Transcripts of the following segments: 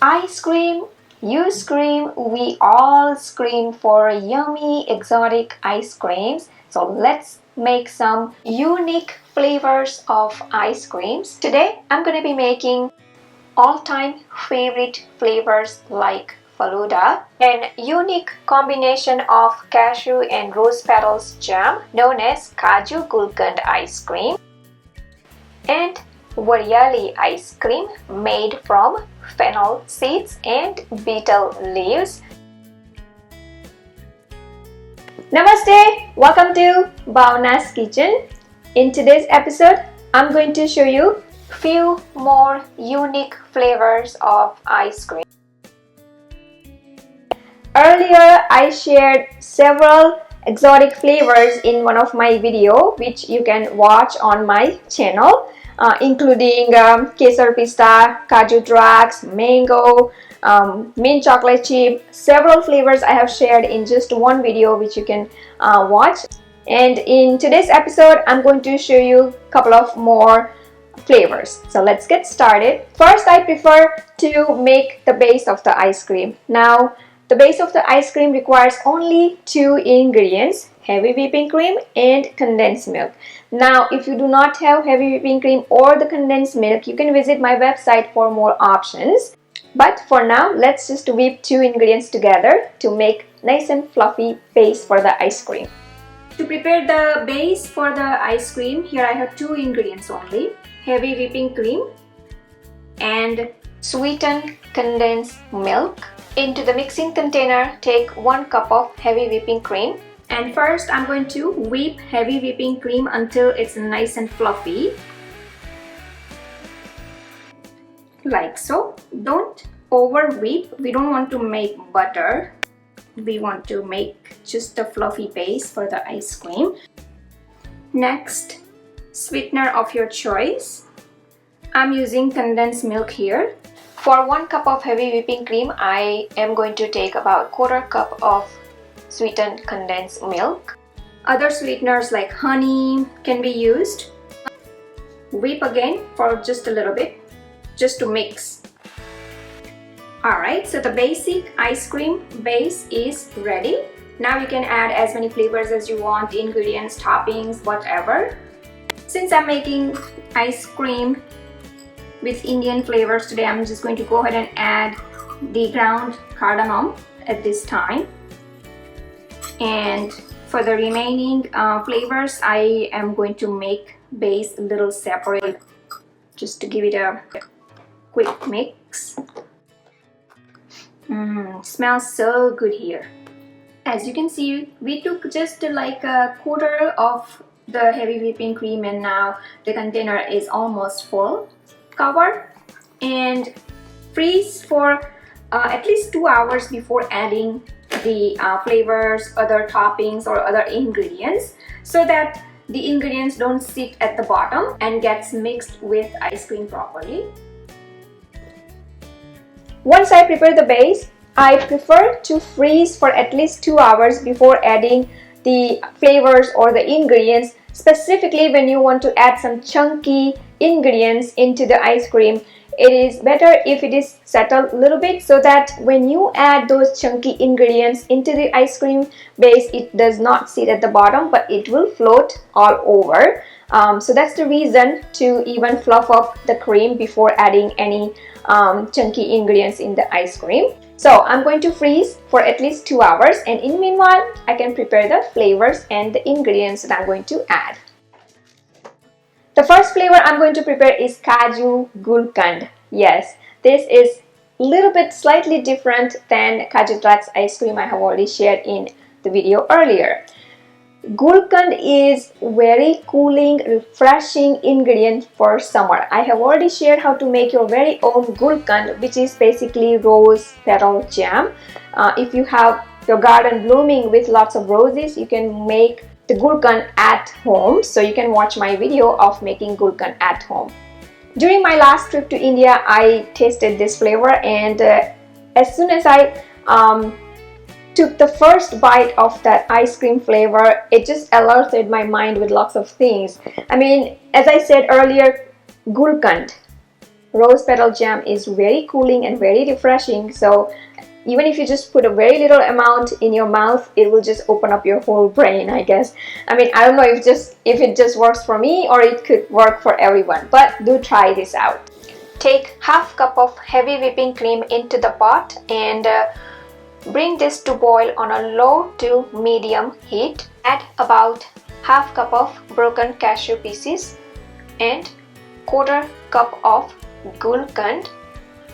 Ice cream, you scream, we all scream for yummy exotic ice creams. So let's make some unique flavors of ice creams. Today I'm going to be making all-time favorite flavors like Falooda, an unique combination of cashew and rose petals jam known as Kaju Gulkand ice cream, and Variyali ice cream made from fennel seeds and betel leaves. Namaste! Welcome to Bhavna's kitchen. In today's episode, I'm going to show you few more unique flavors of ice cream. Earlier, I shared several exotic flavors in one of my videos, which you can watch on my channel, including Kesar Pista, Kaju Drax, Mango, mint chocolate chip. Several flavors I have shared in just one video, which you can watch. And in today's episode, I'm going to show you a couple of more flavors. So let's get started. First, I prefer to make the base of the ice cream. Now, the base of the ice cream requires only two ingredients: heavy whipping cream and condensed milk. Now, if you do not have heavy whipping cream or the condensed milk, you can visit my website for more options. But for now, let's just whip two ingredients together to make nice and fluffy base for the ice cream. To prepare the base for the ice cream, here I have two ingredients only: heavy whipping cream and sweetened condensed milk. Into the mixing container, take 1 cup of heavy whipping cream. And first, I'm going to whip heavy whipping cream until it's nice and fluffy. Like so. Don't over whip. We don't want to make butter. We want to make just a fluffy base for the ice cream. Next, sweetener of your choice. I'm using condensed milk here. For 1 cup of heavy whipping cream, I am going to take about 1/4 cup of sweetened condensed milk. Other sweeteners like honey can be used. Whip again for just a little bit, just to mix. Alright, so the basic ice cream base is ready. Now you can add as many flavors as you want, ingredients, toppings, whatever. Since I'm making ice cream with Indian flavors today, I'm just going to go ahead and add the ground cardamom at this time. And for the remaining flavors, I am going to make base a little separate, just to give it a quick mix. Smells so good here. As you can see, we took just like 1/4 of the heavy whipping cream, and now the container is almost full. Cover and freeze for at least 2 hours before adding the flavors, other toppings or other ingredients, so that the ingredients don't sit at the bottom and gets mixed with ice cream properly. Once I prepare the base, I prefer to freeze for at least 2 hours before adding the flavors or the ingredients, specifically when you want to add some chunky ingredients into the ice cream. It is better if it is settled a little bit, so that when you add those chunky ingredients into the ice cream base, it does not sit at the bottom, but it will float all over. So that's the reason to even fluff up the cream before adding any chunky ingredients in the ice cream. So I'm going to freeze for at least 2 hours, and in meanwhile, I can prepare the flavors and the ingredients that I'm going to add. The first flavor I'm going to prepare is Kaju Gulkand. Yes, this is a little bit slightly different than Kaju Drax ice cream I have already shared in the video earlier. Gulkand is very cooling, refreshing ingredient for summer. I have already shared how to make your very own Gulkand, which is basically rose petal jam. If you have your garden blooming with lots of roses, you can make the Gulkand at home. So you can watch my video of making Gulkand at home. During my last trip to India, I tasted this flavor, and as soon as I took the first bite of that ice cream flavor, it just alerted my mind with lots of things. I mean, as I said earlier, Gulkand, rose petal jam is very cooling and very refreshing. So even if you just put a very little amount in your mouth, it will just open up your whole brain, I guess. I mean, I don't know if it just works for me or it could work for everyone, but do try this out. Take half cup of heavy whipping cream into the pot and bring this to boil on a low to medium heat. Add about half cup of broken cashew pieces and quarter cup of Gulkand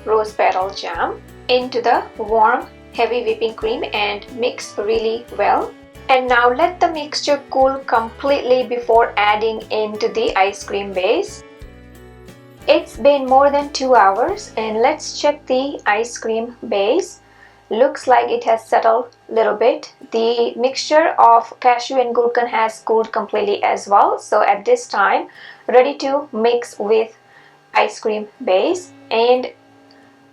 rose petal jam into the warm heavy whipping cream and mix really well. And now let the mixture cool completely before adding into the ice cream base. It's been more than 2 hours and let's check the ice cream base. Looks like it has settled a little bit. The mixture of cashew and gulkand has cooled completely as well. So at this time, ready to mix with ice cream base and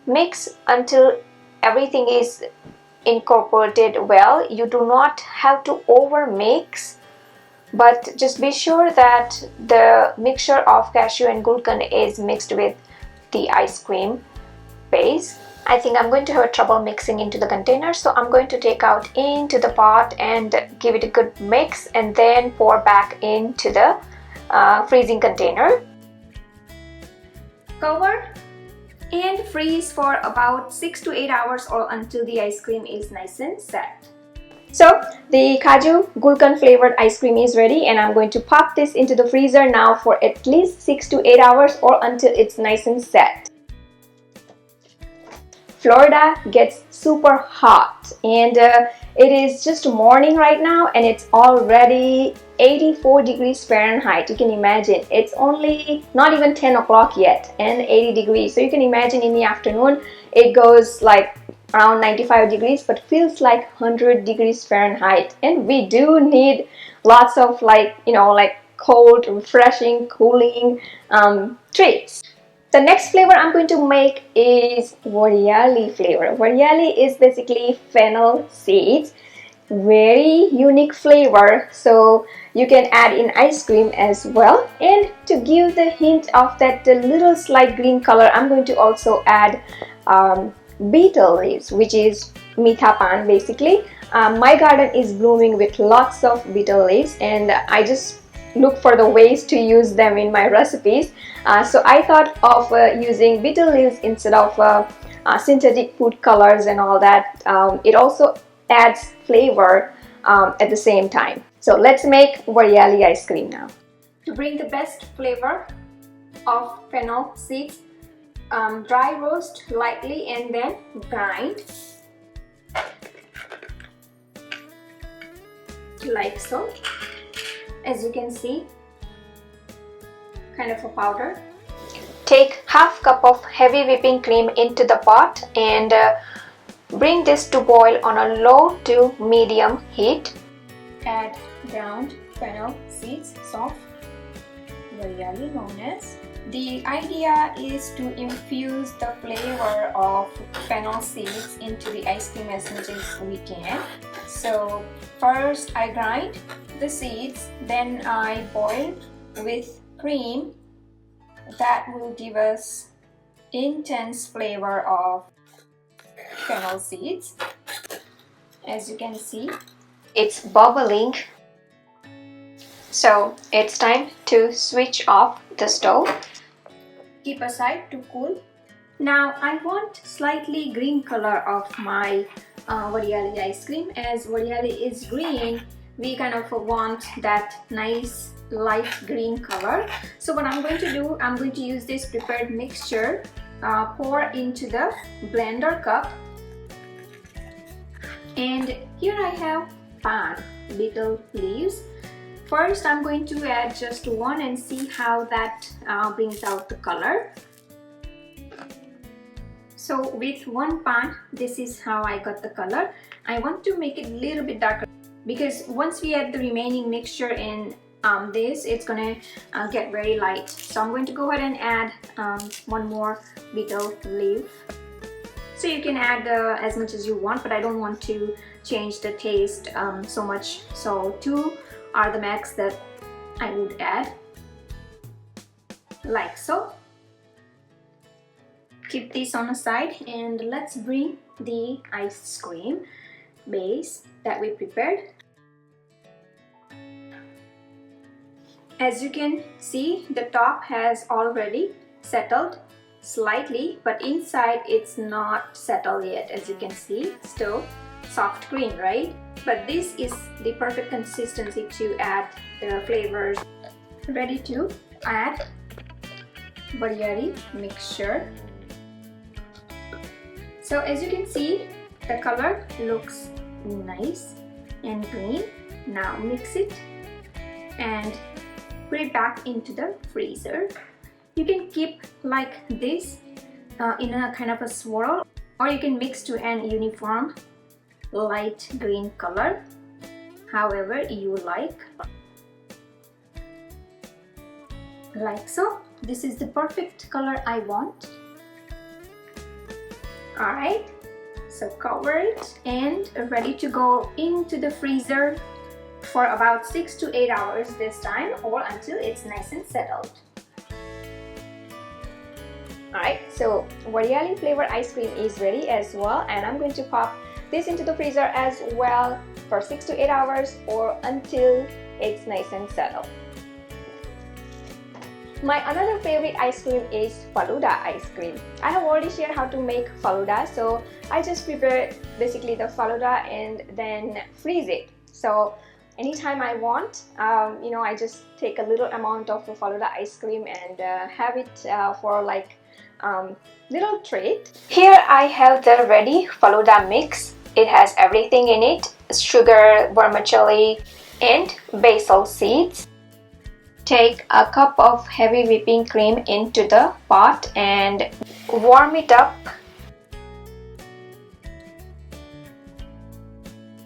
mix until everything is incorporated well. You do not have to over mix, but just be sure that the mixture of cashew and gulkand is mixed with the ice cream base. I think I'm going to have trouble mixing into the container, so I'm going to take out into the pot and give it a good mix and then pour back into the freezing container. Cover and freeze for about 6 to 8 hours or until the ice cream is nice and set. So the Kaju Gulkand flavored ice cream is ready and I'm going to pop this into the freezer now for at least 6 to 8 hours or until it's nice and set. Florida gets super hot and it is just morning right now and it's already 84 degrees Fahrenheit. You can imagine it's only not even 10 o'clock yet and 80 degrees. So you can imagine in the afternoon it goes like around 95 degrees but feels like 100 degrees Fahrenheit, and we do need lots of like cold, refreshing, cooling treats. The next flavor I'm going to make is Variyali flavor. Variyali is basically fennel seeds. Very unique flavor, so you can add in ice cream as well. And to give the hint of that little slight green color, I'm going to also add betel leaves, which is meetha pan basically. My garden is blooming with lots of betel leaves and I just look for the ways to use them in my recipes. So I thought of using betel leaves instead of synthetic food colors and all that. It also adds flavor at the same time. So let's make Variyali ice cream now. To bring the best flavor of fennel seeds, dry roast lightly and then grind like so. As you can see, kind of a powder. Take half cup of heavy whipping cream into the pot and bring this to boil on a low to medium heat. Add ground fennel seeds, Sauf, Variyali known as. The idea is to infuse the flavor of fennel seeds into the ice cream as much as we can. So first I grind the seeds, then I boil with cream. That will give us intense flavor of fennel seeds. As you can see, it's bubbling. So it's time to switch off the stove. Keep aside to cool. Now I want slightly green color of my Variyali ice cream. As Variyali is green, we kind of want that nice light green color. So what I'm going to do, I'm going to use this prepared mixture, pour into the blender cup, and here I have Paan, betel leaves. First I'm going to add just one and see how that brings out the color. So with one Paan, this is how I got the color. I want to make it a little bit darker because once we add the remaining mixture in this, it's gonna get very light. So I'm going to go ahead and add one more betel leaf. So you can add as much as you want, but I don't want to change the taste so much. So 2 are the max that I would add, like so. keep this on the side and let's bring the ice cream base that we prepared. As you can see, the top has already settled slightly, but inside it's not settled yet. As you can see, still soft cream, right? But this is the perfect consistency to add the flavors. Ready to add Variyali mixture. So as you can see, the color looks nice and green. Now mix it and put it back into the freezer. You can keep like this in a kind of a swirl, or you can mix to an uniform light green color, however you like so. This is the perfect color I want. Alright, so cover it and ready to go into the freezer for about 6 to 8 hours this time, or until it's nice and settled. Alright, so Variyali flavor ice cream is ready as well, and I'm going to pop this into the freezer as well for 6 to 8 hours or until it's nice and settled. My another favorite ice cream is Falooda ice cream. I have already shared how to make Falooda, so I just prepare basically the Falooda and then freeze it. So anytime I want, I just take a little amount of Falooda ice cream and have it for like little treat. Here I have the ready Falooda mix. It has everything in it: sugar, vermicelli, and basil seeds. Take a cup of heavy whipping cream into the pot and warm it up.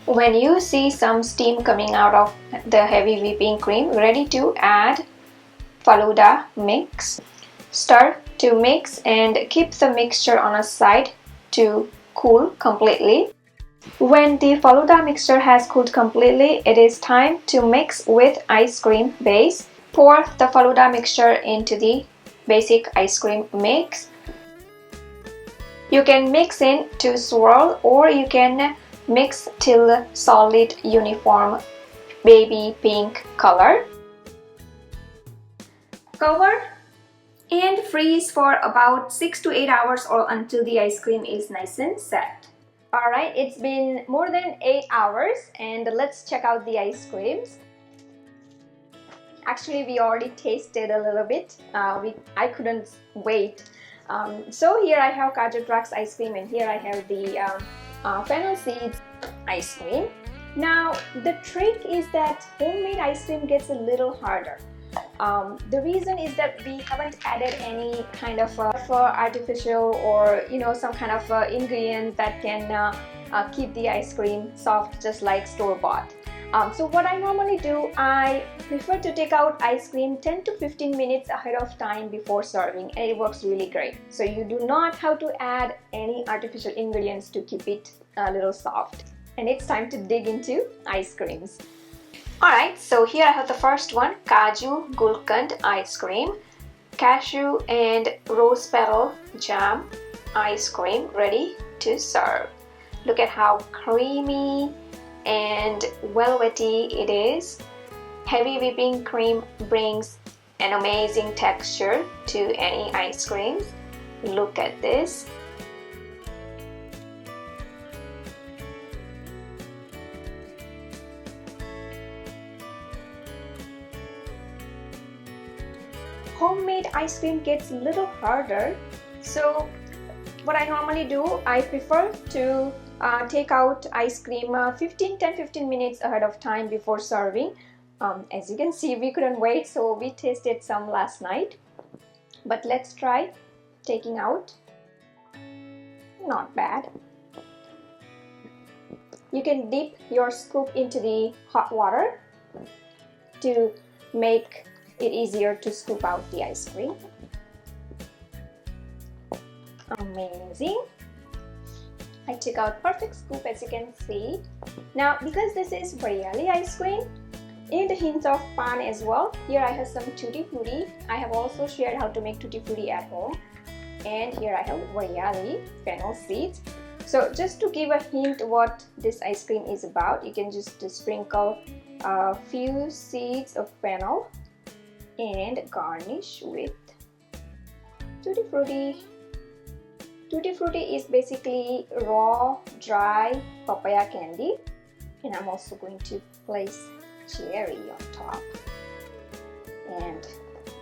When you see some steam coming out of the heavy whipping cream, ready to add Falooda mix. Stir to mix and keep the mixture on a side to cool completely. When the Falooda mixture has cooled completely, it is time to mix with ice cream base. Pour the Falooda mixture into the basic ice cream mix. You can mix in to swirl, or you can mix till solid uniform baby pink color. Cover and freeze for about 6 to 8 hours or until the ice cream is nice and set. Alright, it's been more than 8 hours and let's check out the ice creams. Actually, we already tasted a little bit. I couldn't wait. So here I have Kaju Gulkand ice cream, and here I have the Fennel seeds ice cream. Now the trick is that homemade ice cream gets a little harder. The reason is that we haven't added any kind of artificial or some kind of ingredient that can keep the ice cream soft, just like store-bought. So what I normally do, I prefer to take out ice cream 10 to 15 minutes ahead of time before serving, and it works really great. So you do not have to add any artificial ingredients to keep it a little soft. And it's time to dig into ice creams. Alright, so here I have the first one, Kaju Gulkand ice cream, Cashew and Rose Petal Jam ice cream, ready to serve. Look at how creamy and velvety it is. Heavy whipping cream brings an amazing texture to any ice creams. Look at this. Homemade ice cream gets a little harder, so what I normally do, I prefer to take out ice cream 10-15 minutes ahead of time before serving. As you can see, we couldn't wait, so we tasted some last night. But let's try taking out. Not bad. You can dip your scoop into the hot water to make it easier to scoop out the ice cream. Amazing. I took out perfect scoop, as you can see. Now because this is Variyali ice cream, in the hints of pan as well, here I have some tutti frutti. I have also shared how to make tutti frutti at home. And here I have Variyali Fennel seeds. So just to give a hint what this ice cream is about, you can just sprinkle a few seeds of fennel and garnish with Tutti Frutti. Tutti Frutti is basically raw, dry papaya candy. And I'm also going to place cherry on top. And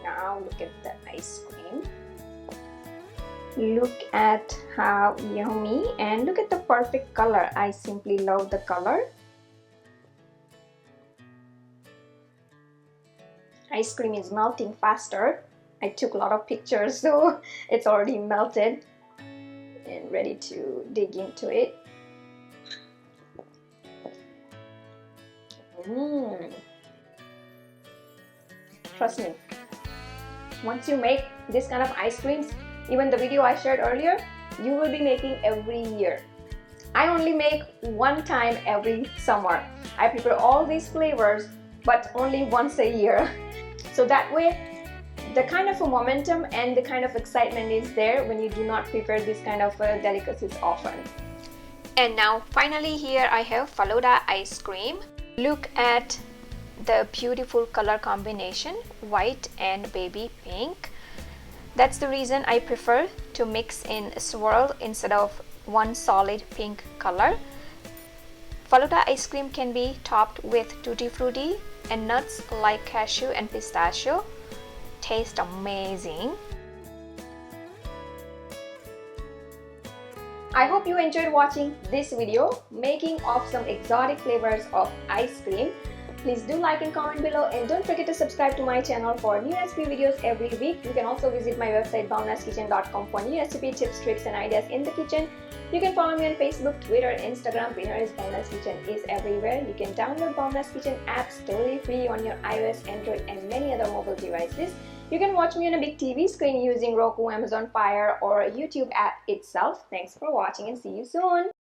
now look at the ice cream. Look at how yummy, and look at the perfect color. I simply love the color. Ice cream is melting faster. I took a lot of pictures, so it's already melted and ready to dig into it. Trust me, once you make this kind of ice creams, even the video I shared earlier, you will be making every year. I only make one time every summer. I prepare all these flavors, but only once a year. So that way, the kind of a momentum and the kind of excitement is there when you do not prepare this kind of delicacies often. And now finally here I have Falooda ice cream. Look at the beautiful color combination, white and baby pink. That's the reason I prefer to mix in a swirl instead of one solid pink color. Falooda ice cream can be topped with tutti frutti and nuts like cashew and pistachio. Tastes amazing. I hope you enjoyed watching this video making of some exotic flavors of ice cream. Please do like and comment below, and don't forget to subscribe to my channel for new recipe videos every week. You can also visit my website bhavnaskitchen.com for new recipe tips, tricks and ideas in the kitchen. You can follow me on Facebook, Twitter, Instagram. Pinterest. Bhavna's Kitchen is everywhere. You can download Bhavna's Kitchen apps totally free on your iOS, Android and many other mobile devices. You can watch me on a big TV screen using Roku, Amazon Fire or YouTube app itself. Thanks for watching and see you soon.